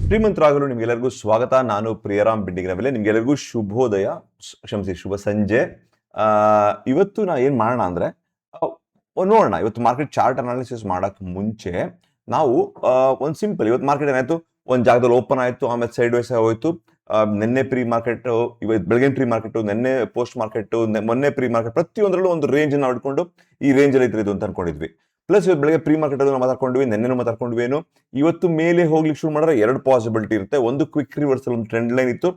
ಶ್ರೀಮಂತರಾಗಲು ನಿಮ್ಗೆಲ್ಲರಿಗೂ ಸ್ವಾಗತ. ನಾನು ಪ್ರಿಯರಾಮ್ ಬಿಂಡಿಗನವೆಲೆ. ನಿಮ್ಗೆಲ್ಲರಿಗೂ ಶುಭೋದಯ, ಕ್ಷಮಿಸಿ ಶುಭ ಸಂಜೆ. ಇವತ್ತು ನಾ ಏನ್ ಮಾಡೋಣ ಅಂದ್ರೆ ನೋಡೋಣ. ಇವತ್ತು ಮಾರ್ಕೆಟ್ ಚಾರ್ಟ್ ಅನಾಲಿಸಿಸ್ ಮಾಡಕ್ ಮುಂಚೆ ನಾವು ಒಂದು ಸಿಂಪಲ್, ಇವತ್ತು ಮಾರ್ಕೆಟ್ ಏನಾಯ್ತು, ಒಂದ್ ಜಾಗದಲ್ಲಿ ಓಪನ್ ಆಯ್ತು, ಆಮೇಲೆ ಸೈಡ್ ವೈಸ್ ಹೋಯ್ತು. ನಿನ್ನೆ ಪ್ರೀ ಮಾರ್ಕೆಟ್, ಇವತ್ತು ಬೆಳಗಿನ ಪ್ರೀ ಮಾರ್ಕೆಟ್, ನಿನ್ನೆ ಪೋಸ್ಟ್ ಮಾರ್ಕೆಟ್, ಮೊನ್ನೆ ಪ್ರೀ ಮಾರ್ಕೆಟ್, ಪ್ರತಿಯೊಂದರಲ್ಲೂ ಒಂದು ರೇಂಜ್ ಅನ್ನ ಹಿಡ್ಕೊಂಡು ಈ ರೇಂಜ್ ಅಲ್ಲಿ ಇತ್ತು ಅಂತ ಅನ್ಕೊಂಡಿದ್ವಿ. ಪ್ಲಸ್ ಇವತ್ತು ಬೆಳಗ್ಗೆ ಪ್ರೀ ಮಾರ್ಕೆಟ್ ಅದನ್ನು ಮಾತಾಡ್ಕೊಂಡ್ವಿ, ನೆನ್ನೆನೂ ಮಾತಾಡ್ಕೊಂಡ್ವಿ. ಏನು ಇವತ್ತು ಮೇಲೆ ಹೋಗ್ಲಿಕ್ಕೆ ಶುರು ಮಾಡಿದ್ರೆ ಎರಡು ಪಾಸಿಬಿಲಿಟಿ ಇರುತ್ತೆ. ಒಂದು ಕ್ವಿಕ್ ರಿವರ್ಸಲ್, ಒಂದು ಟ್ರೆಂಡ್ ಲೈನ್ ಇತ್ತು,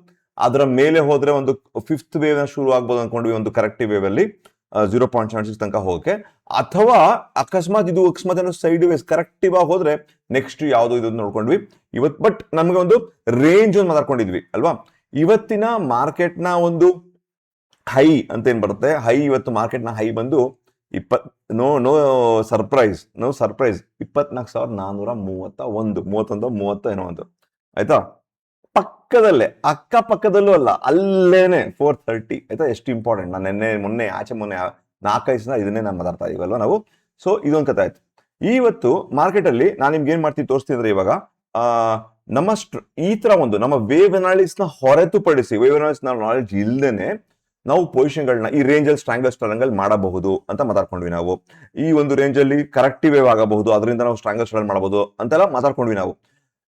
ಅದರ ಮೇಲೆ ಹೋದ್ರೆ ಒಂದು ಫಿಫ್ತ್ ವೇವ್ ಶುರು ಆಗ್ಬೋದು ಅನ್ಕೊಂಡ್ವಿ, ಒಂದು ಕರೆಕ್ಟಿವ್ ವೇವ್ ಅಲ್ಲಿ 0.76 ತನಕ ಹೋಗಕ್ಕೆ. ಅಥವಾ ಅಕಸ್ಮಾತ್ ಏನೋ ಸೈಡ್ ವೇಸ್ ಕರೆಕ್ಟಿವ್ ಆಗಿ ಹೋದ್ರೆ ನೆಕ್ಸ್ಟ್ ಯಾವ್ದು ಇದು ನೋಡ್ಕೊಂಡ್ವಿ ಇವತ್ತು. ಬಟ್ ನಮ್ಗೆ ಒಂದು ರೇಂಜ್ ಒಂದು ಮಾತಾಡ್ಕೊಂಡಿದ್ವಿ ಅಲ್ವಾ. ಇವತ್ತಿನ ಮಾರ್ಕೆಟ್ ನ ಒಂದು ಹೈ ಅಂತ ಏನ್ ಬರುತ್ತೆ, ಹೈ ಇವತ್ತು ಮಾರ್ಕೆಟ್ ನ ಹೈ ಬಂದು ನೋ ಸರ್ಪ್ರೈಸ್ 24,431 ಏನೋ ಒಂದು ಆಯ್ತಾ. ಪಕ್ಕದಲ್ಲೇ, ಅಕ್ಕಪಕ್ಕದಲ್ಲೂ ಅಲ್ಲ, ಅಲ್ಲೇನೆ 430 ಆಯ್ತಾ. ಎಷ್ಟು ಇಂಪಾರ್ಟೆಂಟ್. ನಾನು ಮೊನ್ನೆ 4-5 ದಿನ ಇದನ್ನೇ ನಾನು ಮಾತಾಡ್ತಾ ಇದೀವಲ್ವಾ ನಾವು. ಸೊ ಇದೊಂದು ಕಥೆ ಆಯ್ತು. ಇವತ್ತು ಮಾರ್ಕೆಟ್ ಅಲ್ಲಿ ನಾನು ನಿಮ್ಗೆ ಏನ್ ಮಾಡ್ತೀನಿ ತೋರಿಸ್ತೀನಿ ಅಂದ್ರೆ, ಇವಾಗ ನಮ್ಮ ಈ ತರ ಒಂದು ನಮ್ಮ ವೇವ್ ಅನಾಲಿಸಿಸ್ ನ ಹೊರತುಪಡಿಸಿ, ವೇವ್ ಅನಾಲಿಸಿಸ್ ನಾಲೆಡ್ಜ್ ಇಲ್ದೇನೆ ನಾವು ಪೊಸಿಷನ್ಗಳನ್ನ ಈ ರೇಂಜ್ ಅಲ್ಲಿ ಸ್ಟ್ರಾಂಗಲ್ ಮಾಡಬಹುದು ಅಂತ ಮಾತಾಡ್ಕೊಂಡ್ವಿ ನಾವು. ಈ ಒಂದು ರೇಂಜ್ ಅಲ್ಲಿ ಕರೆಕ್ಟಿವ್ ವೇವ್ ಆಗಬಹುದು, ಅದರಿಂದ ನಾವು ಸ್ಟ್ರಾಂಗಲ್ ಮಾಡಬಹುದು ಅಂತೆಲ್ಲ ಮಾತಾಡ್ಕೊಂಡ್ವಿ ನಾವು.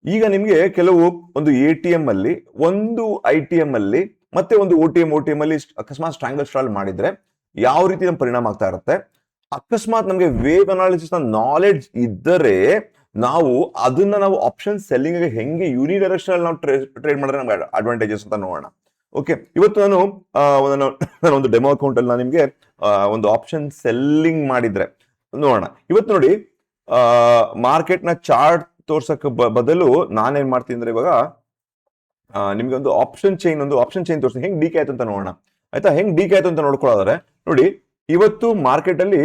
ಈಗ ನಿಮ್ಗೆ ಕೆಲವು ಒಂದು ATM ಅಲ್ಲಿ, ಒಂದು ITM ಅಲ್ಲಿ, ಮತ್ತೆ ಒಂದು OTM ಅಲ್ಲಿ ಅಕಸ್ಮಾತ್ ಸ್ಟ್ರಾಂಗಲ್ ಮಾಡಿದ್ರೆ ಯಾವ ರೀತಿ ನಮ್ಗೆ ಪರಿಣಾಮ ಆಗ್ತಾ ಇರುತ್ತೆ. ಅಕಸ್ಮಾತ್ ನಮ್ಗೆ ವೇವ್ ಅನಾಲಿಸಿಸ್ ನ ನಾಲೆಡ್ಜ್ ಇದ್ದರೆ ನಾವು ಅದನ್ನ ನಾವು ಆಪ್ಷನ್ ಸೆಲ್ಲಿಂಗ್ ಹೆಂಗೆ ಯೂನಿಡೈರೆಕ್ಷನಲ್ ನಾವು ಟ್ರೇಡ್ ಮಾಡಿದ್ರೆ ನಮ್ಗೆ ಅಡ್ವಾಂಟೇಜಸ್ ಅಂತ ನೋಡೋಣ. ಓಕೆ, ಇವತ್ತು ನಾನು ಒಂದು ಡೆಮೋ ಅಕೌಂಟ್ ಅಲ್ಲಿ ನಾನು ನಿಮ್ಗೆ ಒಂದು ಆಪ್ಷನ್ ಸೆಲ್ಲಿಂಗ್ ಮಾಡಿದ್ರೆ ನೋಡೋಣ. ಇವತ್ತು ನೋಡಿ, ಮಾರ್ಕೆಟ್ ನ ಚಾರ್ಟ್ ತೋರ್ಸಕ್ ಬದಲು ನಾನೇನ್ ಮಾಡ್ತೀನಿ ಅಂದ್ರೆ, ಇವಾಗ ನಿಮ್ಗೆ ಒಂದು ಆಪ್ಷನ್ ಚೈನ್ ತೋರಿಸ್ತೀನಿ, ಹೆಂಗ್ ಡಿಕೆ ಆಯ್ತು ಅಂತ ನೋಡೋಣ ಆಯ್ತಾ. ಹೆಂಗ್ ಡಿಕೆ ಆಯ್ತು ಅಂತ ನೋಡ್ಕೊಳ್ಳೋದಾದ್ರೆ ನೋಡಿ, ಇವತ್ತು ಮಾರ್ಕೆಟ್ ಅಲ್ಲಿ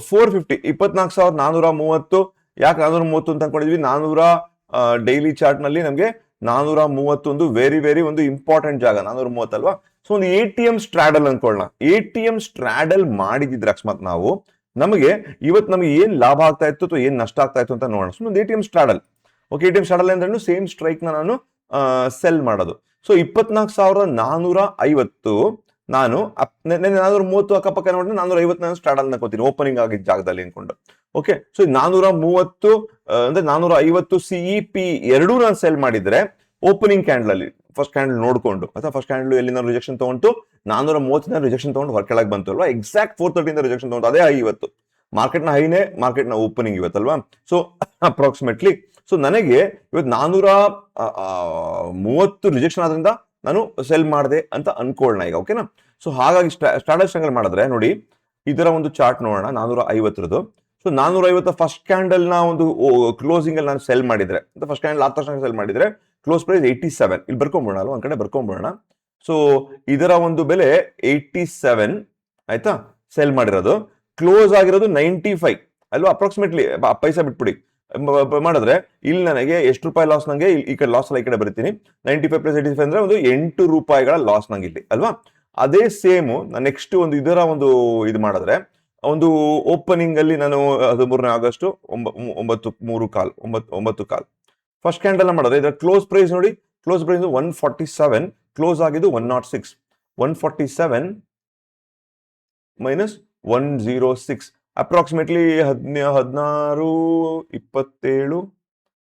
450 24,430. ಯಾಕೆ 430 ಅಂತ ಅನ್ಕೊಂಡಿದ್ವಿ? 400 ಡೈಲಿ ಚಾರ್ಟ್ ನಲ್ಲಿ ನಮ್ಗೆ 431 ವೆರಿ ಒಂದು ಇಂಪಾರ್ಟೆಂಟ್ ಜಾಗ, 430 ಅಲ್ವಾ. ಸೊ ಒಂದು ATM ಸ್ಟ್ರಾಡಲ್ ಅನ್ಕೊಳ್ಳೋಣ. ATM ಸ್ಟ್ರಾಡಲ್ ಮಾಡಿದಿದ್ರೆ ಅಕಸ್ಮಾತ್ ನಾವು, ನಮಗೆ ಏನ್ ಲಾಭ ಆಗ್ತಾ ಇತ್ತು ಅಥವಾ ಏನ್ ನಷ್ಟ ಆಗ್ತಾ ಇತ್ತು ಅಂತ ನೋಡೋಣ. ಸೊ ಒಂದು ATM straddle. Okay, ATM straddle ಅಂದ್ರೆ ಸೇಮ್ ಸ್ಟ್ರೈಕ್ ನಾನು ಸೆಲ್ ಮಾಡೋದು. ಸೊ 24,450 ನಾನು 430 ಅಕ್ಕಪಕ್ಕ ನೋಡಿದ್ರೆ 450 ನಾನು ಸ್ಟ್ರಾಡಲ್ ಅನ್ಕೋತೀನಿ, ಓಪನಿಂಗ್ ಆಗಿದ್ದ ಜಾಗದಲ್ಲಿ ಅನ್ಕೊಂಡು. ಓಕೆ, ಸೊ 430 ಅಂದ್ರೆ 450 CEP ಎರಡೂ ನಾನು ಸೆಲ್ ಮಾಡಿದ್ರೆ ಓಪನಿಂಗ್ ಕ್ಯಾಂಡಲ್ ಅಲ್ಲಿ ಫಸ್ಟ್ ಕ್ಯಾಂಡಲ್ ನೋಡ್ಕೊಂಡು, ಅಥವಾ ಫಸ್ಟ್ ಕ್ಯಾಂಡಲ್ ಎಲ್ಲಿ ನಾನು ರಿಜೆಕ್ಷನ್ ತಗೊಂಡು 430 ರಿಜೆಕ್ಷನ್ ತಗೊಂಡು ಹೊರಕೆಳಗೆ ಬಂತು ಅಲ್ವಾ. ಎಕ್ಸಾಕ್ಟ್ 430 ರಿಜೆಕ್ಷನ್ ತಗೊಂಡು ಅದೇ ಹೈ ಇವತ್ತು. ಮಾರ್ಕೆಟ್ ನ ಹೈನೇ ಮಾರ್ಕೆಟ್ ನ ಓಪನಿಂಗ್ ಇವತ್ತಲ್ವಾ. ಸೊ ಅಪ್ರಾಕ್ಸಿಮೇಟ್ಲಿ, ಸೊ ನನಗೆ ಇವತ್ತು 430 ರಿಜೆಕ್ಷನ್ ಆದ್ರಿಂದ ನಾನು ಸೆಲ್ ಮಾಡಿದೆ ಅಂತ ಅನ್ಕೊಳ್ಳೋಣ ಈಗ. ಓಕೆನಾ. ಸೊ ಹಾಗಾಗಿ ಸ್ಟ್ರಾಟಜಿ ಮಾಡಿದ್ರೆ ನೋಡಿ, ಇದರ ಒಂದು ಚಾರ್ಟ್ ನೋಡೋಣ 450. ಸೊ 450 ಫಸ್ಟ್ ಕ್ಯಾಂಡಲ್ ನ ಒಂದು ಕ್ಲೋಸಿಂಗ್ ಅಲ್ಲಿ ನಾನು ಸೆಲ್ ಮಾಡಿದ್ರೆ, ಫಸ್ಟ್ ಕ್ಯಾಂಡಲ್ ಆದ ತಕ್ಷಣ ಸೆಲ್ ಮಾಡಿದ್ರೆ ಕ್ಲೋಸ್ ಪ್ರೈಸ್ 87. ಇಲ್ಲಿ ಬರ್ಕೊಂಡ್ಬಿಡೋಣ ಅಲ್ವಾ, ಒಂದ್ ಕಡೆ ಬರ್ಕೊಂಡ್ಬಿಡೋಣ. ಸೊ ಇದರ ಒಂದು ಬೆಲೆ 87 ಆಯ್ತಾ. ಸೆಲ್ ಮಾಡಿರೋದು, ಕ್ಲೋಸ್ ಆಗಿರೋದು 95 ಅಲ್ವಾ. ಅಪ್ರಾಕ್ಸಿಮೇಟ್ಲಿ ಪೈಸಾ ಬಿಟ್ಬಿಡಿ ಮಾಡಿದ್ರೆ ಇಲ್ಲಿ ನನಗೆ ಎಷ್ಟು ರೂಪಾಯಿ ಲಾಸ್? ನಂಗೆ ಈ ಕಡೆ ಲಾಸ್ ಅಲ್ಲ, ಈ ಕಡೆ ಬರ್ತೀನಿ. 95 + 85 ಅಂದ್ರೆ ಒಂದು 8 ರೂಪಾಯಿಗಳ ಲಾಸ್ ನಂಗೆ ಇಲ್ಲಿ ಅಲ್ವಾ. ಅದೇ ಸೇಮು ನೆಕ್ಸ್ಟ್ ಒಂದು ಇದರ ಒಂದು ಇದು ಮಾಡಿದ್ರೆ, ಒಂದು ಓಪನಿಂಗ್ ಅಲ್ಲಿ ನಾನು 13ನೇ ಆಗಸ್ಟ್ 9:15 ಫಸ್ಟ್ ಕ್ಯಾಂಡಲ್ ಮಾಡಿದ್ರೆ ಇದರ ಕ್ಲೋಸ್ ಪ್ರೈಸ್ ನೋಡಿ, ಕ್ಲೋಸ್ ಪ್ರೈಸ್ 147, ಕ್ಲೋಸ್ ಆಗಿದ್ದು 106. 147 - 106 ಅಪ್ರಾಕ್ಸಿಮೇಟ್ಲಿ 16, 27,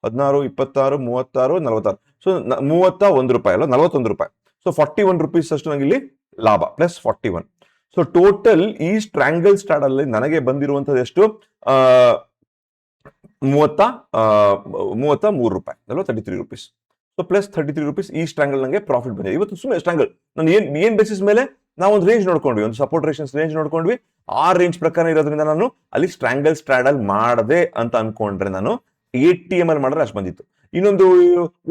16, 26, 36, 46. ಸೊ 31 ರೂಪಾಯಿ ಅಲ್ಲ, 41 ರೂಪಾಯಿ. ಸೊ 41 ರೂಪೀಸ್ ಅಷ್ಟು ನಂಗೆ ಇಲ್ಲಿ ಲಾಭ, ಪ್ಲಸ್ 41. ಸೊ ಟೋಟಲ್ ಈ ಸ್ಟ್ರಾಂಗಲ್ ಸ್ಟಾರ್ಟ್ ಅಲ್ಲಿ ನನಗೆ ಬಂದಿರುವಂತದ್ದು ಎಷ್ಟು? 33 ರೂಪಾಯಿ ಅಲ್ವಾ, 33 ರೂಪೀಸ್. ಸೊ ಪ್ಲಸ್ 33 ರೂಪೀಸ್ ಈ ಸ್ಟ್ರಾಂಗಲ್ ನಂಗೆ ಪ್ರಾಫಿಟ್ ಬಂದಿದೆ ಇವತ್ತು. ಸುಮ್ಮನೆ ಸ್ಟ್ರಾಂಗಲ್ ನಾನು ಏನ್ ಬೇಸಿಸ್ ಮೇಲೆ ನಾವು ಒಂದು ರೇಂಜ್ ನೋಡ್ಕೊಂಡ್ವಿ, ಒಂದು ಸಪೋರ್ಟ್ ರೇಂಜ್ ನೋಡ್ಕೊಂಡ್ವಿ. ಆ ರೇಂಜ್ ಪ್ರಕಾರ ಇರೋದ್ರಿಂದ ನಾನು ಅಲ್ಲಿ ಸ್ಟ್ರಾಂಗಲ್ ಸ್ಟ್ರಾಡಲ್ ಮಾಡದೆ ಅಂತ ಅನ್ಕೊಂಡ್ರೆ, ನಾನು ATM ಅಲ್ಲಿ ಮಾಡಿದ್ರೆ ಅಷ್ಟು ಬಂದಿತ್ತು. ಇನ್ನೊಂದು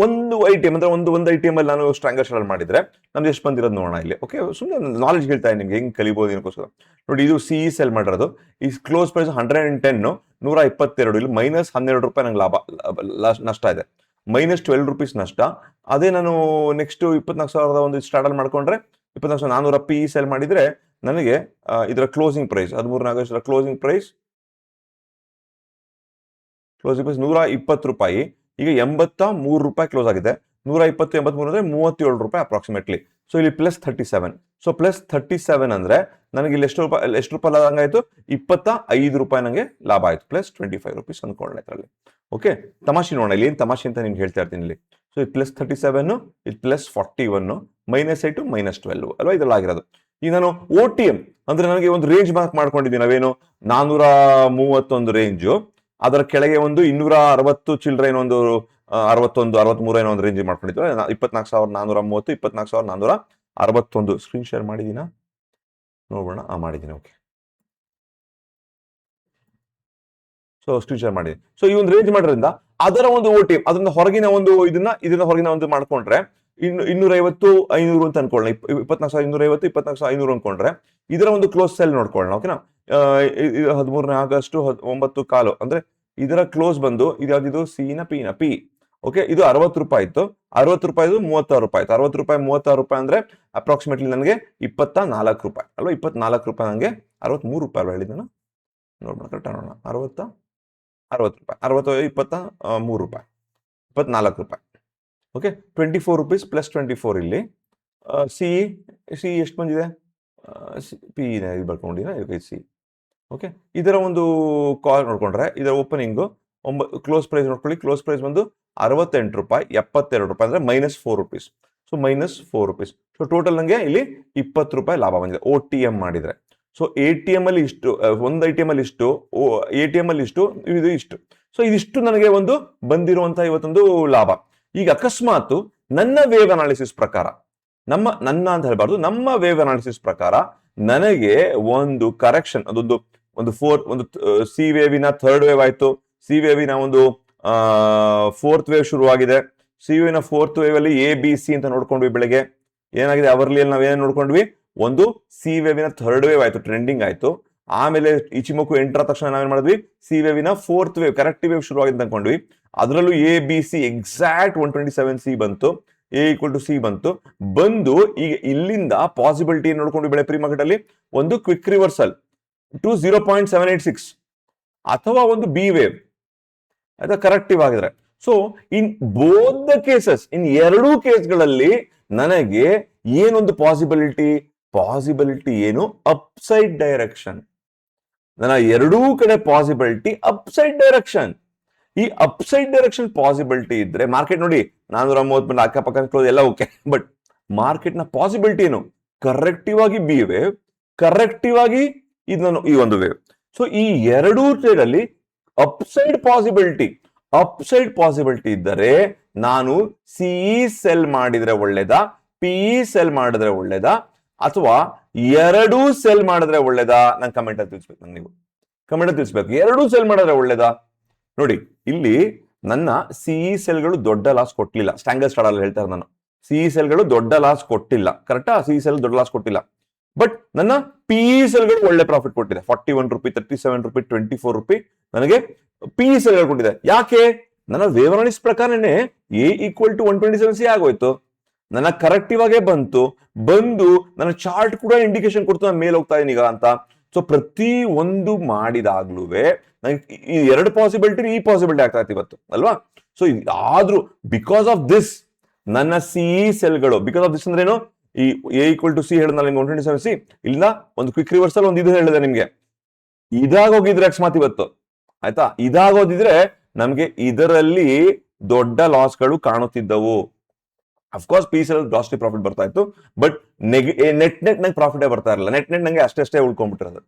ಒಂದು ITM ಅಂದ್ರೆ ಒಂದು ITM ಅಲ್ಲಿ ನಾನು ಸ್ಟ್ರಾಂಗಲ್ ಸ್ಟ್ರಾಡಲ್ ಮಾಡಿದ್ರೆ ನಮ್ದು ಎಷ್ಟು ಬಂದಿರೋದು ನೋಡೋಣ ಇಲ್ಲಿ. ಓಕೆ, ಸುಮ್ಮನೆ ನಾಲೆಜ್ ಹೇಳ್ತಾ ನಿಮ್ಗೆ ಹೆಂಗ್ ಕಲಿಬಹುದು ಏನಕ್ಕೋಸ್ಕರ. ನೋಡಿ, ಇದು CE ಸೆಲ್ ಮಾಡಿರೋದು. ಈ ಕ್ಲೋಸ್ ಪ್ರೈಸ್ 110, 122. ಇಲ್ಲಿ -12 ರೂಪಾಯಿ ನಂಗೆ ಲಾಭ, ನಷ್ಟ ಇದೆ. -12 ರೂಪೀಸ್ ನಷ್ಟ. ಅದೇ ನಾನು ನೆಕ್ಸ್ಟ್ 24,000 ಒಂದು ಸ್ಟ್ರಾಡಲ್ ಮಾಡ್ಕೊಂಡ್ರೆ 24,400 PE ಸೆಲ್ ಮಾಡಿದ್ರೆ ನನಗೆ ಇದರ ಕ್ಲೋಸಿಂಗ್ ಪ್ರೈಸ್ 13ನೇ ಆಗಸ್ಟ್ ಕ್ಲೋಸಿಂಗ್ ಪ್ರೈಸ್ 120 ರೂಪಾಯಿ. ಈಗ 83 ರೂಪಾಯಿ ಕ್ಲೋಸ್ ಆಗಿದೆ. 120 83 ಅಂದ್ರೆ 37 ರೂಪಾಯಿ ಅಪ್ರಾಕ್ಸಿಮೇಟ್ಲಿ. ಸೊ ಇಲ್ಲಿ +37. ಸೊ +37 ಅಂದ್ರೆ ನನಗೆ ಇಲ್ಲಿ ಎಷ್ಟು ರೂಪಾಯಿ ಲಾಭ ಆಯ್ತು? 25 ರೂಪಾಯಿ ನನಗೆ ಲಾಭ ಆಯ್ತು. +25 rupees ಅಂದ್ಕೊಳ್ಳಿ ಇದರಲ್ಲಿ. ಓಕೆ, ತಮಾಷೆ ನೋಡೋಣ ಇಲ್ಲಿ ಏನ್ ತಮಾಷೆ ಅಂತ ನಿಮ್ಗೆ ಹೇಳ್ತಾ ಇರ್ತೀನಿ ಇಲ್ಲಿ. ಸೊ ಇದು +37, ಇದು +41, -8 -12 ಅಲ್ವಾ ಇದ್ರಲ್ಲಿ ಆಗಿರೋದು. ಈಗ ನಾನು OTM ಅಂದ್ರೆ ನನಗೆ ಒಂದು ರೇಂಜ್ ಮಾರ್ಕ್ ಮಾಡ್ಕೊಂಡಿದ್ದೀನಿ. ನಾವೇನು 431 ರೇಂಜು, ಅದರ ಕೆಳಗೆ ಒಂದು 260 ಚಿಲ್ಲರೆ ಏನೊಂದು 61 63 ಏನೋ ಒಂದು ರೇಂಜ್ ಮಾಡ್ಕೊಂಡಿದ್ವಿ. 24,430 24,461 ಸ್ಕ್ರೀನ್ ಶೇರ್ ಮಾಡಿದೀನಾ ನೋಡೋಣ. ಮಾಡಿದ್ದೀನಿ. ಓಕೆ, ಸೊ ಸ್ಕ್ರೀನ್ ಶೇರ್ ಮಾಡಿದ್ದೀನಿ. ಸೊ ಈ ಒಂದು ರೇಂಜ್ ಮಾಡೋದ್ರಿಂದ ಅದರ ಒಂದು OTM ಅದರಿಂದ ಹೊರಗಿನ ಒಂದು ಇದನ್ನ ಹೊರಗಿನ ಒಂದು ಮಾಡ್ಕೊಂಡ್ರೆ 250 500 ಅಂತ ಅನ್ಕೊಳ್ಳೋಣ. 24,250 24,500 ಅನ್ಕೊಂಡ್ರೆ ಇದರ ಒಂದು ಕ್ಲೋಸ್ ಸೆಲ್ ನೋಡ್ಕೊಳ್ಳೋಣ. ಓಕೆನಾ, 13ನೇ ಆಗಸ್ಟ್ 9:15 ಅಂದ್ರೆ ಇದರ ಕ್ಲೋಸ್ ಬಂದು ಇದ್ಯಾವ್ದಿದು ಪಿ. ಓಕೆ, ಇದು 60 ರೂಪಾಯಿ ಇತ್ತು. 60 ರೂಪಾಯಿದು 36 ರೂಪಾಯಿ ಆಯ್ತು. 60 ರೂಪಾಯಿ 36 ರೂಪಾಯಿ ಅಂದ್ರೆ ಅಪ್ರಾಕ್ಸಿಮೇಟ್ಲಿ ನನಗೆ 24 ರೂಪಾಯಿ ಅಲ್ವಾ. 24 ರೂಪಾಯಿ ನನಗೆ 63 ರೂಪಾಯಿ ಅಲ್ವಾ ಹೇಳಿದ್ದನ ನೋಡೋಣ. ಕರೆಕ್ಟ್ ನೋಡೋಣ. 60 ರೂಪಾಯಿ 23 ರೂಪಾಯಿ 24 ರೂಪಾಯಿ. ಓಕೆ, 24 rupees +24 ಇಲ್ಲಿ. ಸಿ ಎಷ್ಟು ಬಂದಿದೆ? P ಬರ್ಕೊಂಡಿನ C. ಓಕೆ, ಇದರ ಒಂದು ಕಾಲ್ ನೋಡ್ಕೊಂಡ್ರೆ ಇದರ ಓಪನಿಂಗು ಕ್ಲೋಸ್ ಪ್ರೈಸ್ ನೋಡ್ಕೊಳ್ಳಿ. ಕ್ಲೋಸ್ ಪ್ರೈಸ್ ಬಂದು 68 ರೂಪಾಯಿ 72 ರೂಪಾಯಿ ಅಂದ್ರೆ -4 rupees. So -4 rupees. So total ನನಗೆ ಇಲ್ಲಿ 20 ರೂಪಾಯಿ ಲಾಭ ಬಂದಿದೆ OTM ಮಾಡಿದ್ರೆ. ಸೊ ATM ಅಲ್ಲಿ ಇಷ್ಟು, ಒಂದು ITM ಅಲ್ಲಿ ಇಷ್ಟು, ATM ಅಲ್ಲಿ ಇಷ್ಟು, ಇದು ಇಷ್ಟು. ಸೊ ಇದಿಷ್ಟು ನನಗೆ ಒಂದು ಬಂದಿರುವಂತಹ ಇವತ್ತೊಂದು ಲಾಭ. ಈಗ ಅಕಸ್ಮಾತ್ ನನ್ನ ವೇವ್ ಅನಾಲಿಸಿಸ್ ಪ್ರಕಾರ, ನನ್ನ ಅಂತ ಹೇಳ್ಬಾರ್ದು, ನಮ್ಮ ವೇವ್ ಅನಾಲಿಸಿಸ್ ಪ್ರಕಾರ ನನಗೆ ಒಂದು ಕರೆಕ್ಷನ್ ಒಂದು ಸಿ ವೇವಿನ 3rd ವೇವ್ ಆಯ್ತು. ಸಿ ವೇವಿನ ಒಂದು 4th ವೇವ್ ಶುರುವಾಗಿದೆ. ಸಿ ವೇವಿನ 4th ವೇವ್ ಅಲ್ಲಿ ABC ಅಂತ ನೋಡ್ಕೊಂಡ್ವಿ. ಬೆಳಗ್ಗೆ ಏನಾಗಿದೆ ಅವರ್ಲಿ ನಾವೇನ್ ನೋಡ್ಕೊಂಡ್ವಿ? ಒಂದು ಸಿ ವೇವಿನ 3rd ವೇವ್ ಆಯ್ತು, ಟ್ರೆಂಡಿಂಗ್ ಆಯ್ತು. ಆಮೇಲೆ ಇಚಿಮೋಕು ಎಂಟರ ತಕ್ಷಣ ನಾವೇನ್ ಮಾಡಿದ್ವಿ? ಸಿ ವೇವಿನ 4th ವೇವ್ ಕರೆಕ್ಟಿವ್ ವೇವ್ ಶುರುವಾಗಿದೆ ಅನ್ಕೊಂಡ್ವಿ. ಅದರಲ್ಲೂ ABC ಎಕ್ಸಾಕ್ಟ್ 127C ಬಂತು. A = C ಬಂದು ಈಗ ಇಲ್ಲಿಂದ ಪಾಸಿಬಿಲಿಟಿ ನೋಡ್ಕೊಂಡು ಬೆಳೆ ಪ್ರೀ ಮಾರ್ಕೆಟ್ ಅಲ್ಲಿ ಒಂದು ಕ್ವಿಕ್ ರಿವರ್ಸಲ್ ಟು 0.786 ಅಥವಾ ಒಂದು ಬಿ ವೇವ್ ಆಯ್ತಾ ಕರೆಕ್ಟಿವ್ ಆಗಿದ್ರೆ. So in both the cases, in ಎರಡೂ ಕೇಸ್ಗಳಲ್ಲಿ ನನಗೆ ಏನೊಂದು ಪಾಸಿಬಿಲಿಟಿ ಏನು? Upside direction. ನನ್ನ ಎರಡೂ ಕಡೆ ಪಾಸಿಬಿಲಿಟಿ ಅಪ್ಸೈಡ್ ಡೈರೆಕ್ಷನ್. ಈ ಅಪ್ಸೈಡ್ ಡೈರೆಕ್ಷನ್ ಪಾಸಿಬಿಲಿಟಿ ಇದ್ರೆ ಮಾರ್ಕೆಟ್ ನೋಡಿ 430 ಅಕ್ಕಪಕ್ಕ ಕ್ಲೋಸ್ ಎಲ್ಲ ಓಕೆ, ಬಟ್ ಮಾರ್ಕೆಟ್ ನ ಪಾಸಿಬಿಲಿಟಿ ಏನು? ಕರೆಕ್ಟಿವ್ ಆಗಿ ಬಿ ವೇವ್, ಕರೆಕ್ಟಿವ್ ಆಗಿ ಇದನ್ನು ಈ ಒಂದು ವೇವ್. ಸೊ ಈ ಎರಡೂ ಟ್ರೇಡ್ ಅಲ್ಲಿ ಅಪ್ಸೈಡ್ ಪಾಸಿಬಿಲಿಟಿ ಇದ್ದರೆ ನಾನು ಸಿಇ ಸೆಲ್ ಮಾಡಿದ್ರೆ ಒಳ್ಳೇದಾ, ಪಿಇ ಸೆಲ್ ಮಾಡಿದ್ರೆ ಒಳ್ಳೇದಾ, ಅಥವಾ ಎರಡೂ ಸೆಲ್ ಮಾಡಿದ್ರೆ ಒಳ್ಳೇದಾ? ನಾನು ಕಮೆಂಟ್ ಅಲ್ಲಿ ತಿಳಿಸ್ಬೇಕು. ನೀವು ಕಮೆಂಟ್ ಅಲ್ಲಿ ತಿಳಿಸ್ಬೇಕು, ಎರಡೂ ಸೆಲ್ ಮಾಡಿದ್ರೆ ಒಳ್ಳೇದಾ? ನೋಡಿ ಇಲ್ಲಿ ನನ್ನ ಸಿಇ ಸೆಲ್ಗಳು ದೊಡ್ಡ ಲಾಸ್ ಕೊಟ್ಟಿಲ್ಲ. ಸ್ಟ್ಯಾಂಗರ್ ಸ್ಟಾರ್ಟ್ ಅಲ್ಲಿ ಹೇಳ್ತಾರೆ ನಾನು ಸಿಇ ಸೆಲ್ಗಳು ದೊಡ್ಡ ಲಾಸ್ ಕೊಟ್ಟಿಲ್ಲ. ಕರೆಕ್ಟಾ? ಸಿಇ ಸೆಲ್ ದೊಡ್ಡ ಲಾಸ್ ಕೊಟ್ಟಿಲ್ಲ. ಬಟ್ ನನ್ನ ಪಿಇ ಸೆಲ್ಗಳು ಒಳ್ಳೆ ಪ್ರಾಫಿಟ್ ಕೊಟ್ಟಿದೆ. 41 ರೂಪಾಯಿ, 37 ರೂಪಾಯಿ, 24 ರೂಪಾಯಿ ನನಗೆ ಪಿಇ ಸೆಲ್ಗಳು ಕೊಟ್ಟಿದೆ. ಯಾಕೆ? ನನ್ನ ವೇವ್ ಅನಾಲಿಸಿಸ್ ಪ್ರಕಾರನೇ A = 127C ಆಗೋಯ್ತು. ನನ್ನ ಕರೆಕ್ಟಿವ್ ಆಗೇ ಬಂದು ನನ್ನ ಚಾರ್ಟ್ ಕೂಡ ಇಂಡಿಕೇಶನ್ ಕೊಡ್ತು ನಾನು ಮೇಲೆ ಹೋಗ್ತಾ ಇದೀನಿ ಈಗ ಅಂತ. ಸೊ ಪ್ರತಿ ಒಂದು ಮಾಡಿದಾಗ್ಲೂ ಈ ಎರಡು ಪಾಸಿಬಿಲಿಟಿ ಈ ಪಾಸಿಬಿಲಿಟಿ ಆಗ್ತಾ ಇತ್ತು ಇವತ್ತು ಅಲ್ವಾ. ಸೊ ಆದ್ರೂ ಬಿಕಾಸ್ ಆಫ್ ದಿಸ್ ನನ್ನ ಸಿಇ ಸೆಲ್ಗಳು, ಬಿಕಾಸ್ ಆಫ್ ದಿಸ್ ಅಂದ್ರೆ ಏನು? ಈ A = C ಹೇಳಿದ್ನಲ್ಲ ನಿಮ್ಗೆ 127C, ಇಲ್ಲಿಂದ ಒಂದು ಕ್ವಿಕ್ ರಿವರ್ಸಲ್ ಒಂದು ಇದು ಹೇಳಿದೆ ನಿಮ್ಗೆ. ಇದಾಗೋಗಿದ್ರೆ ಅಕಸ್ಮಾತ್ ಇವತ್ತು ಆಯ್ತಾ, ಇದಾಗೋದಿದ್ರೆ ನಮ್ಗೆ ಇದರಲ್ಲಿ ದೊಡ್ಡ ಲಾಸ್ಗಳು ಕಾಣುತ್ತಿದ್ದವು. ಅಫ್ಕೋರ್ಸ್ ಪಿ ಸೆಲ್ ಜಾಸ್ತಿ ಪ್ರಾಫಿಟ್ ಬರ್ತಾ ಇತ್ತು, ಬಟ್ ನೆಟ್ ನಂಗೆ ಪ್ರಾಫಿಟೇ ಬರ್ತಾ ಇರಲಿಲ್ಲ. ನೆಟ್ ನಂಗೆ ಅಷ್ಟೇ ಉಳ್ಕೊಂಡ್ಬಿಟ್ಟಿರೋದು.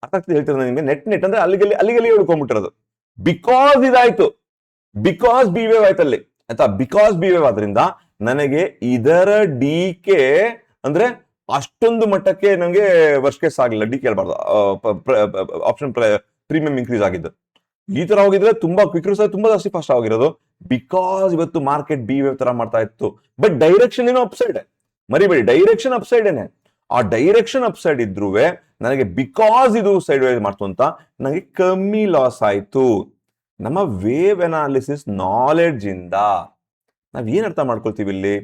ಅರ್ಥ ಹೇಳ್ತಿರೋದು ನಿಮ್ಗೆ. ನೆಟ್ ಅಂದ್ರೆ ಅಲ್ಲಿಗೆ ಉಳ್ಕೊಂಡ್ಬಿಟ್ಟಿರೋದು. ಬಿಕಾಸ್ ಇದಾಯ್ತು, ಬಿಕಾಸ್ ಬಿ ವೇವ್ ಆಯ್ತು ಅಲ್ಲಿ ಆಯ್ತಾ. ಬಿಕಾಸ್ ಬಿ ವೇವ್ ಆದ್ರಿಂದ ನನಗೆ ಇದರ ಡಿಕೆ ಅಂದ್ರೆ ಅಷ್ಟೊಂದು ಮಟ್ಟಕ್ಕೆ ನನಗೆ ವರ್ಸ್ಟ್ ಕೇಸ್ ಆಗಲಿಲ್ಲ. ಡಿಕೆ ಹೇಳ್ಬಾರ್ದು, ಆಪ್ಷನ್ ಪ್ರೀಮಿಯಂ ಇನ್ಕ್ರೀಸ್ ಆಗಿದ್ದು. ಈ ತರ ಹೋಗಿದ್ರೆ ತುಂಬಾ ಕ್ವಿಕ್ ರಿವರ್ಸಲ್ ತುಂಬಾ ಜಾಸ್ತಿ ಫಾಸ್ಟ್ ಆಗಿರೋದು. ಬಿಕಾಸ್ ಇವತ್ತು ಮಾರ್ಕೆಟ್ ಬಿ ವೇವ್ ತರ ಮಾಡ್ತಾ ಇತ್ತು. ಬಟ್ ಡೈರೆಕ್ಷನ್ ಏನೋ ಅಪ್ಸೈಡ್, ಮರಿಬೇಡಿ, ಡೈರೆಕ್ಷನ್ ಅಪ್ಸೈಡ್ ಏನೆ. ಆ ಡೈರೆಕ್ಷನ್ ಅಪ್ಸೈಡ್ ಇದ್ರೂ ನನಗೆ ಬಿಕಾಸ್ ಇದು ಸೈಡ್ ವೇವ್ ಮಾಡ್ತು ಅಂತ ನನಗೆ ಕಮ್ಮಿ ಲಾಸ್ ಆಯ್ತು. ನಮ್ಮ ವೇವ್ ಅನಾಲಿಸಿಸ್ ನಾಲೆಡ್ಜ್ ಇಂದ ನಾವ್ ಏನ್ ಅರ್ಥ ಮಾಡ್ಕೊಳ್ತೀವಿ ಇಲ್ಲಿ?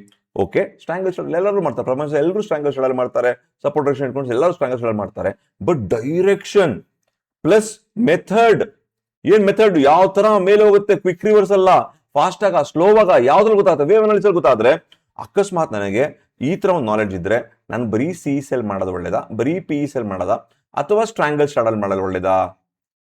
ಓಕೆ, ಸ್ಟ್ರಾಂಗಲ್ ಸ್ಟಾರ್ಟ್ ಎಲ್ಲರೂ ಮಾಡ್ತಾರೆ, ಪ್ರಪಂಚ ಎಲ್ಲರೂ ಸ್ಟ್ರಾಂಗಲ್ ಸ್ಟಾರ್ಟ್ ಮಾಡ್ತಾರೆ, ಸಪೋರ್ಟ್ ಡೈರೆಕ್ಷನ್ ಇಟ್ಕೊಂಡು ಎಲ್ಲರೂ ಸ್ಟ್ರಾಂಗಲ್ ಸ್ಟಾರ್ಟ್ ಮಾಡ್ತಾರೆ. ಬಟ್ ಡೈರೆಕ್ಷನ್ ಪ್ಲಸ್ ಮೆಥಡ್, ಏನ್ ಮೆಥಡ್, ಯಾವ ತರ ಮೇಲೆ ಹೋಗುತ್ತೆ, ಕ್ವಿಕ್ ರಿವರ್ಸ್ ಅಲ್ಲ, ಫಾಸ್ಟ್ ಆಗ ಸ್ಲೋ ಆಗ ಯಾವ್ದ್ರಲ್ಲಿ ಗೊತ್ತಾಗುತ್ತೆ, ವೇವ್ ಅನಾಲಿಸಿಸ್ ಗೊತ್ತಾದ್ರೆ ಅಕಸ್ಮಾತ್ ನನಗೆ ಈ ತರ ಒಂದು ನಾಲೆಡ್ಜ್ ಇದ್ರೆ ನಾನು ಬರೀ ಸಿ ಸೆಲ್ ಮಾಡೋದು ಒಳ್ಳೇದಾ, ಬರೀ ಪಿ ಸೆಲ್ ಮಾಡೋದಾ, ಅಥವಾ ಸ್ಟ್ರಾಂಗಲ್ ಸ್ಟಾಡಲ್ ಮಾಡೋದು ಒಳ್ಳೇದಾ,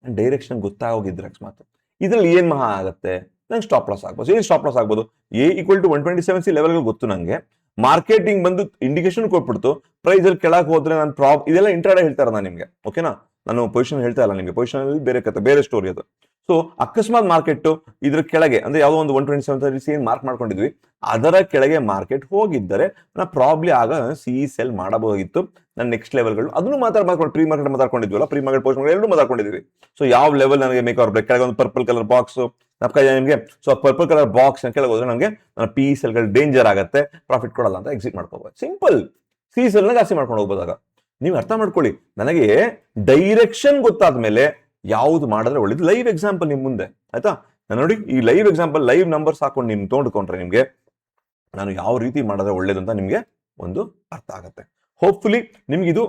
ಡೈರೆಕ್ಷನ್ ಗೊತ್ತಾಗೋಗಿದ್ರೆ ಅಕಸ್ಮಾತ್ ಇದ್ರಲ್ಲಿ ಏನ್ ಮಹಾ ಆಗುತ್ತೆ, ನಂಗೆ ಸ್ಟಾಪ್ ಲಾಸ್ ಆಗ್ಬೋದು. ಏನ್ ಸ್ಟಾಪ್ ಲಾಸ್ ಆಗ್ಬೋದು, A=127C ಲೆವೆಲ್ ಗೊತ್ತು ನಂಗೆ, ಮಾರ್ಕೆಟಿಂಗ್ ಬಂದು ಇಂಡಿಕೇಶನ್ ಕೊಟ್ಬಿಡ್ತು, ಪ್ರೈಸ್ ಅಲ್ಲಿ ಕೆಳಗೆ ಹೋದ್ರೆ ನಾನು ಇದೆಲ್ಲ ಇಂಟ್ರಾಡೇ ಹೇಳ್ತಾರೆ ನಾನು ನಿಮ್ಗೆ, ಓಕೆನಾ, ನಾನು ಪೊಸಿಷನ್ ಹೇಳ್ತಾ ಇಲ್ಲ ನಿಮ್ಗೆ, ಪೊಸಿಷನ್ ಅಲ್ಲಿ ಬೇರೆ ಕತೆ, ಬೇರೆ ಸ್ಟೋರಿ ಅದು. ಸೊ ಅಕಸ್ಮಾತ್ ಮಾರ್ಕೆಟ್ ಇದ್ರ ಕೆಳಗೆ ಅಂದ್ರೆ ಯಾವ್ದೋ ಒಂದು 127 ಏನ್ ಮಾರ್ಕ್ ಮಾಡ್ಕೊಂಡಿದ್ವಿ ಅದರ ಕೆಳಗೆ ಮಾರ್ಕೆಟ್ ಹೋಗಿದ್ದರೆ ನಾ ಪ್ರಾಬ್ಲಿ ಆಗ ಸಿ ಸೆಲ್ ಮಾಡಬಹುದಿತ್ತು. ನಾನು ನೆಕ್ಸ್ಟ್ ಲೆವೆಲ್ಗಳು ಅದನ್ನು ಮಾತಾಡ್ಕೊಂಡು ಪ್ರೀ ಮಾರ್ಕೆಟ್ ಮಾತಾಡ್ಕೊಂಡಿದ್ವಲ್ಲ, ಪ್ರೀ ಮಾರ್ಕೆಟ್ ಪೋಸ್ಟ್ ಮಾರ್ಕೆಟ್ ಎರಡು ಮಾತಾಡ್ಕೊಂಡಿದ್ವಿ. ಸೊ ಯಾವ ಲೆವೆಲ್ ನನಗೆ ಮೇಕ್ ಅವ್ರ ಕೆಳಗೆ ಒಂದು ಪರ್ಪಲ್ ಕಲರ್ ಬಾಕ್ಸ್ ನಿಮಗೆ, ಸೊ ಪರ್ಪಲ್ ಕಲರ್ ಬಾಕ್ಸ್ ಕೆಳಗೆ ಹೋದ್ರೆ ನನಗೆ ನನ್ನ ಪಿ ಸೆಲ್ಗಳು ಡೇಂಜರ್ ಆಗುತ್ತೆ, ಪ್ರಾಫಿಟ್ ಕೊಡಲ್ಲ ಅಂತ ಎಕ್ಸಿಟ್ ಮಾಡ್ಕೋಬಹುದು. ಸಿಂಪಲ್. ಸಿ ಸೆಲ್ನ ಜಾಸ್ತಿ ಮಾಡ್ಕೊಂಡು ಹೋಗ್ಬೋದಾಗ ನೀವು ಅರ್ಥ ಮಾಡ್ಕೊಳ್ಳಿ. ನನಗೆ ಡೈರೆಕ್ಷನ್ ಗೊತ್ತಾದ ಮೇಲೆ ಯಾವ್ದು ಮಾಡಿದ್ರೆ ಒಳ್ಳೇದು. ಲೈವ್ ಎಕ್ಸಾಂಪಲ್ ನಿಮ್ ಮುಂದೆ ಆಯ್ತಾ, ನಾನು ನೋಡಿ ಈ ಲೈವ್ ಎಕ್ಸಾಂಪಲ್, ಲೈವ್ ನಂಬರ್ಸ್ ಹಾಕೊಂಡು ನಿಮ್ ತೊಗೊಂಡ್ಕೊಂಡ್ರೆ ನಿಮ್ಗೆ ನಾನು ಯಾವ ರೀತಿ ಮಾಡಿದ್ರೆ ಒಳ್ಳೇದು ಅಂತ ನಿಮ್ಗೆ ಒಂದು ಅರ್ಥ ಆಗುತ್ತೆ. ಹೋಪ್ಫುಲಿ ನಿಮ್ಗೆ ಇದು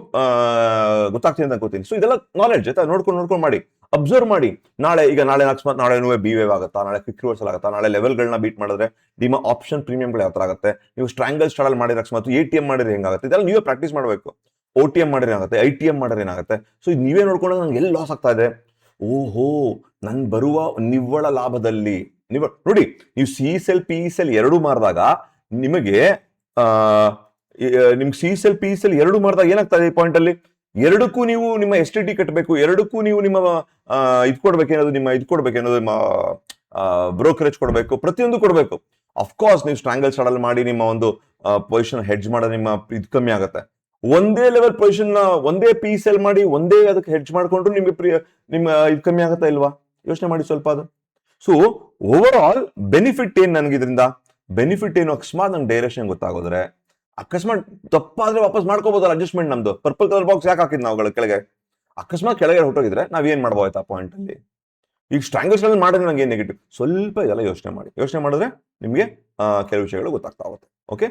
ಗೊತ್ತಾಗ್ತಿದೆ ಅಂತ ಅನ್ಕೋತೀನಿ. ಸೊ ಇದೆಲ್ಲ ನಾಲೆಡ್ಜ್ ಆಯ್ತಾ, ನೋಡ್ಕೊಂಡು ಮಾಡಿ, ಅಬ್ಸರ್ವ್ ಮಾಡಿ. ನಾಳೆ ಅಕಸ್ಮಾತ್ ನಾಳೆ ಬಿ ವೇವ್ ಆಗುತ್ತಾ, ನಾಳೆ ಕ್ವಿಕ್ ರಿವರ್ಸಲ್ ಆಗುತ್ತಾ, ನಾಳೆ ಲೆವೆಲ್ಗಳನ್ನ ಬೀಟ್ ಮಾಡಿದ್ರೆ ನಿಮ್ಮ ಆಪ್ಷನ್ ಪ್ರೀಮಿಯಂಗಳು ಯಾವ ತರ ಆಗುತ್ತೆ, ನೀವು ಸ್ಟ್ರಾಂಗಲ್ ಸ್ಟಾಡಲ್ ಮಾಡಿದ್ರೆ ಅಕಸ್ಮಾತ್ ATM ಮಾಡಿದ್ರೆ ಹೆಂಗಾಗುತ್ತೆ, ಇದೆಲ್ಲ ನೀವೇ ಪ್ರಾಕ್ಟೀಸ್ ಮಾಡಬೇಕು. OTM ಮಾಡಿದ್ರೆ ಏನಾಗುತ್ತೆ, ITM ಮಾಡಿದ್ರೆ ಏನಾಗುತ್ತೆ. ಸೊ ಇದು ನೀವೇ ನೋಡ್ಕೊಂಡಾಗ ನಂಗೆ ಎಲ್ಲಿ ಲಾಸ್ ಆಗ್ತಾ ಇದೆ, ಓಹೋ ನನ್ ಬರುವ ನಿವ್ವಳ ಲಾಭದಲ್ಲಿ ನೋಡಿ, ನೀವು ಸಿ ಸೆಲ್ ಪಿ ಸೆಲ್ ಎರಡು ಮಾರಿದಾಗ ನಿಮಗೆ ನಿಮ್ಗೆ ಸಿ ಸೆಲ್ ಪಿ ಸೆಲ್ ಎರಡು ಮಾರಿದಾಗ ಏನಾಗ್ತದೆ ಈ ಪಾಯಿಂಟ್ ಅಲ್ಲಿ, ಎರಡಕ್ಕೂ ನೀವು ನಿಮ್ಮ STT ಕಟ್ಟಬೇಕು, ಎರಡಕ್ಕೂ ನೀವು ನಿಮ್ಮ ಕೊಡ್ಬೇಕೇನೋದು ನಿಮ್ಮ ಬ್ರೋಕರೇಜ್ ಕೊಡಬೇಕು, ಪ್ರತಿಯೊಂದು ಕೊಡಬೇಕು. ಅಫ್ಕೋರ್ಸ್ ನೀವು ಸ್ಟ್ರಾಂಗಲ್ ಸ್ಟಾಡಲ್ ಮಾಡಿ ನಿಮ್ಮ ಒಂದು ಪೊಸಿಷನ್ ಹೆಡ್ಜ್ ಮಾಡೋದು ನಿಮ್ಮ ಇದು ಕಮ್ಮಿ ಆಗುತ್ತೆ. ಒಂದೇ ಲೆವೆಲ್ ಪೊಸಿಷನ್ ಒಂದೇ ಪಿ ಸೆಲ್ ಮಾಡಿ ಒಂದೇ ಅದಕ್ಕೆ ಹೆಡ್ಜ್ ಮಾಡ್ಕೊಂಡ್ರು ನಿಮ್ಗೆ ನಿಮ್ಮ ಇದು ಕಮ್ಮಿ ಆಗುತ್ತಾ ಇಲ್ವಾ, ಯೋಚನೆ ಮಾಡಿ ಸ್ವಲ್ಪ ಅದು. ಸೊ ಓವರ್ ಆಲ್ ಬೆನಿಫಿಟ್ ಏನ್ ನನಗೆ ಇದರಿಂದ, ಬೆನಿಫಿಟ್ ಏನು, ಅಕಸ್ಮಾತ್ ನಂಗೆ ಡೈರೆಕ್ಷನ್ ಗೊತ್ತಾಗೋದ್ರೆ ಅಕಸ್ಮಾತ್ ತಪ್ಪಾದ್ರೆ ವಾಪಸ್ ಮಾಡ್ಕೋಬಹುದಲ್ಲ ಅಡ್ಜಸ್ಟ್ಮೆಂಟ್. ನಮ್ದು ಪರ್ಪಲ್ ಕಲರ್ ಬಾಕ್ಸ್ ಯಾಕೆ ಹಾಕಿದ್ ನಾವುಗಳ ಕೆಳಗೆ, ಅಕಸ್ಮಾತ್ ಕೆಳಗೆ ಹೊರಟೋಗಿದ್ರೆ ನಾವ್ ಏನ್ ಮಾಡ್ಬೋದಾಯ್ತಾ ಪಾಯಿಂಟ್ ಅಲ್ಲಿ. ಈಗ ಸ್ಟ್ರಾಂಗಲ್ ಮಾಡಿದ್ರೆ ನಂಗೆ ಏನ್ ನೆಗೆಟಿವ್, ಸ್ವಲ್ಪ ಇದೆಲ್ಲ ಯೋಚನೆ ಮಾಡಿದ್ರೆ ನಿಮ್ಗೆ ಕೆಲವು ವಿಷಯಗಳು ಗೊತ್ತಾಗ್ತಾ ಹೋಗುತ್ತೆ. ಓಕೆ.